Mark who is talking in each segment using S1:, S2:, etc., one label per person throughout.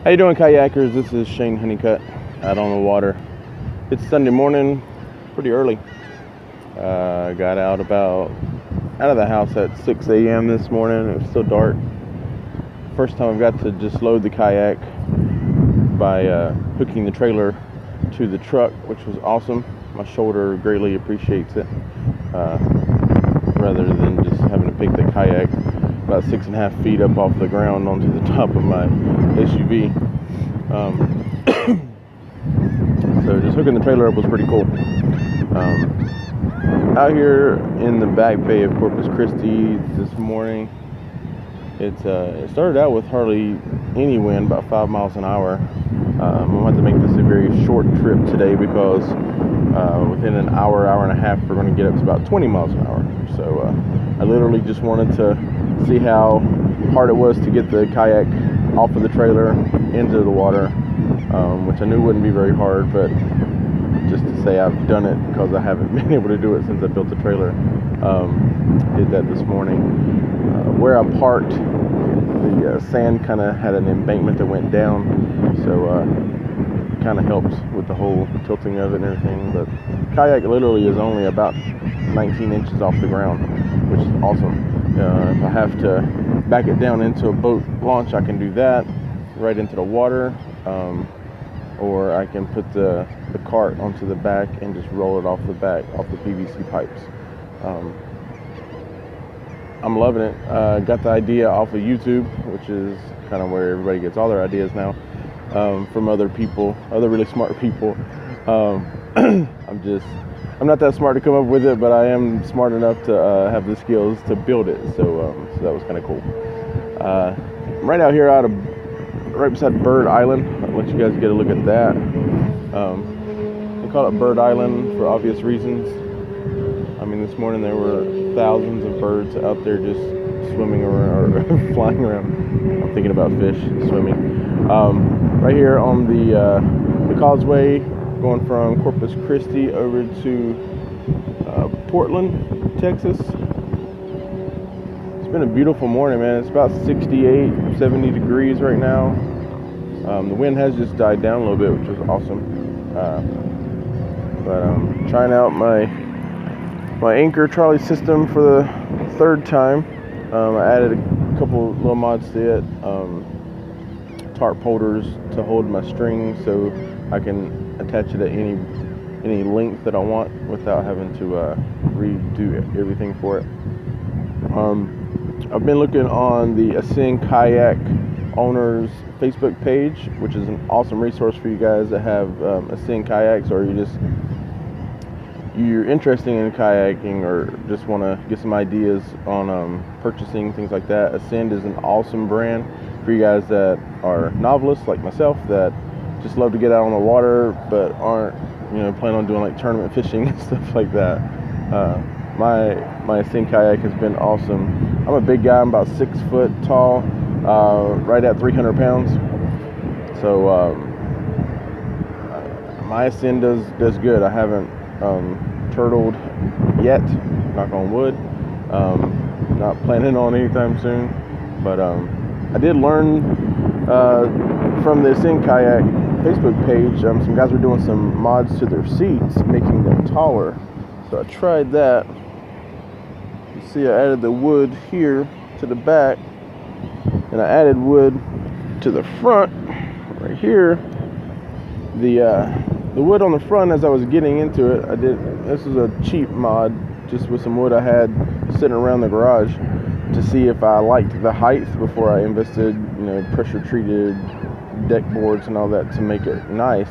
S1: How you doing, kayakers? This is Shane Honeycutt out on the water. It's Sunday morning, pretty early. Got out of the house at 6 a.m. this morning. It was still dark. First time I've got to just load the kayak by hooking the trailer to the truck, which was awesome. My shoulder greatly appreciates it, rather than just having to pick the kayak about 6.5 feet up off the ground onto the top of my SUV. So just hooking the trailer up was pretty cool. Out here in the back bay of Corpus Christi this morning, it started out with hardly any wind, about 5 miles an hour. I'm going to have to make this a very short trip today because within an hour and a half, we're going to get up to about 20 miles an hour. So I literally just wanted to see how hard it was to get the kayak off of the trailer into the water, which I knew wouldn't be very hard, but just to say I've done it because I haven't been able to do it since I built the trailer. Did that this morning. Where I parked, the sand kind of had an embankment that went down, so kind of helped with the whole tilting of it and everything. But kayak literally is only about 19 inches off the ground, which is awesome. If I have to back it down into a boat launch, I can do that right into the water, or I can put the cart onto the back and just roll it off the back, off the PVC pipes. I'm loving it. Got the idea off of YouTube, which is kind of where everybody gets all their ideas now, from other people, other really smart people. I'm not that smart to come up with it, but I am smart enough to have the skills to build it. So that was kind of cool. I'm right out here right beside Bird Island. I'll let you guys get a look at that. They call it Bird Island for obvious reasons. I mean, this morning there were thousands of birds out there just swimming around or flying around. I'm thinking about fish swimming. Right here on the causeway, going from Corpus Christi over to Portland, Texas. It's been a beautiful morning, man. It's about 68, 70 degrees right now. The wind has just died down a little bit, which was awesome. But I'm trying out my anchor trolley system for the third time. I added a couple little mods to it. Tarp holders to hold my string so I can attach it at any length that I want without having to redo everything for it. I've been looking on the Ascend Kayak owners Facebook page, which is an awesome resource for you guys that have Ascend kayaks, or you're interested in kayaking or just want to get some ideas on purchasing things like that. Ascend is an awesome brand for you guys that are novelists like myself that just love to get out on the water but aren't planning on doing like tournament fishing and stuff like that. My Ascend kayak has been awesome. I'm a big guy. I'm about 6 foot tall, right at 300 pounds. So my Ascend does good. I haven't turtled yet, knock on wood. Not planning on anytime soon, but I did learn from the Ascend Kayak Facebook page. Some guys were doing some mods to their seats, making them taller. So I tried that. You see, I added the wood here to the back, and I added wood to the front right here. The wood on the front, as I was getting into it, this is a cheap mod, just with some wood I had sitting around the garage to see if I liked the height before I invested, pressure treated deck boards and all that to make it nice.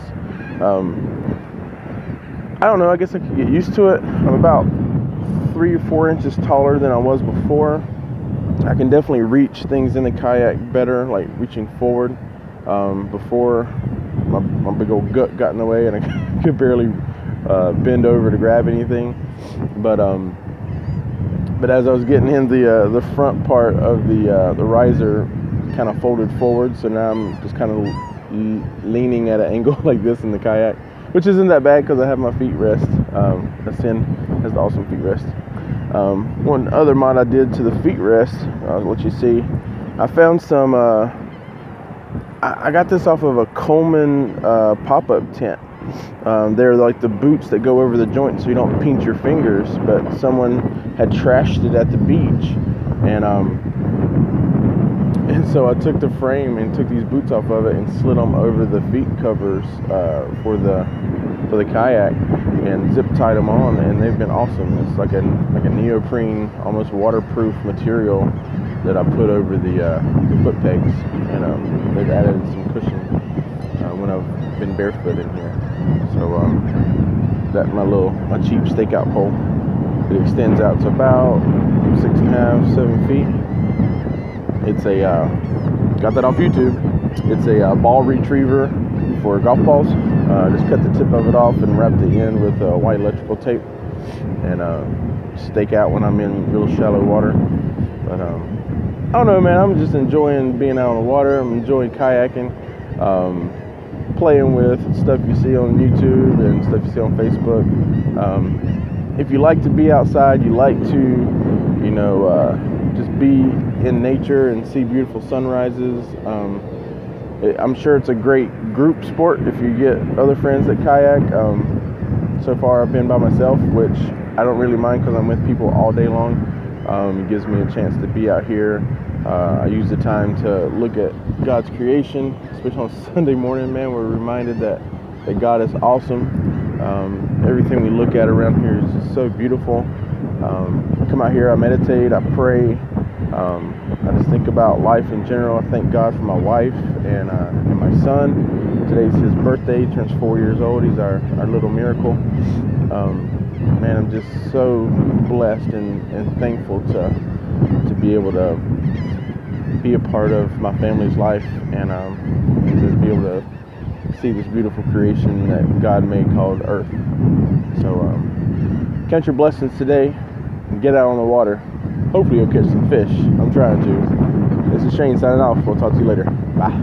S1: I don't know, I guess I could get used to it. I'm about 3 or 4 inches taller than I was before. I can definitely reach things in the kayak better, like reaching forward. Before my big old gut got in the way and I could barely bend over to grab anything. But as I was getting in, the front part of the riser kind of folded forward, so now I'm just kind of leaning at an angle like this in the kayak, which isn't that bad because I have my feet rest. Ascend has the awesome feet rest. One other mod I did to the feet rest, I'll let you see. I found some I got this off of a Coleman pop-up tent. They're like the boots that go over the joint so you don't pinch your fingers, but someone had trashed it at the beach, and so I took the frame and took these boots off of it and slid them over the feet covers for the kayak and zip tied them on, and they've been awesome. It's like a neoprene, almost waterproof material that I put over the foot pegs, and they've added some cushion when I've been barefoot in here. So that's my cheap stakeout pole. It extends out to about 6.5, 7 feet. It's got that off YouTube. It's a ball retriever for golf balls. Just cut the tip of it off and wrap the end with white electrical tape, and stake out when I'm in real shallow water. But I don't know, man. I'm just enjoying being out on the water. I'm enjoying kayaking, playing with stuff you see on YouTube and stuff you see on Facebook. If you like to be outside, you like to, just be in nature and see beautiful sunrises. I'm sure it's a great group sport if you get other friends that kayak. So far I've been by myself, which I don't really mind because I'm with people all day long. It gives me a chance to be out here. I use the time to look at God's creation, especially on Sunday morning, man. We're reminded that God is awesome. Everything we look at around here is just so beautiful. I come out here, I meditate, I pray. I just think about life in general. I thank God for my wife and my son. Today's his birthday. He turns 4 years old. He's our little miracle. Man, I'm just so blessed and thankful to be able to be a part of my family's life, and to be able to see this beautiful creation that God made called Earth. So count your blessings today and get out on the water. Hopefully you'll catch some fish. I'm trying to. This is Shane signing off. We'll talk to you later. Bye.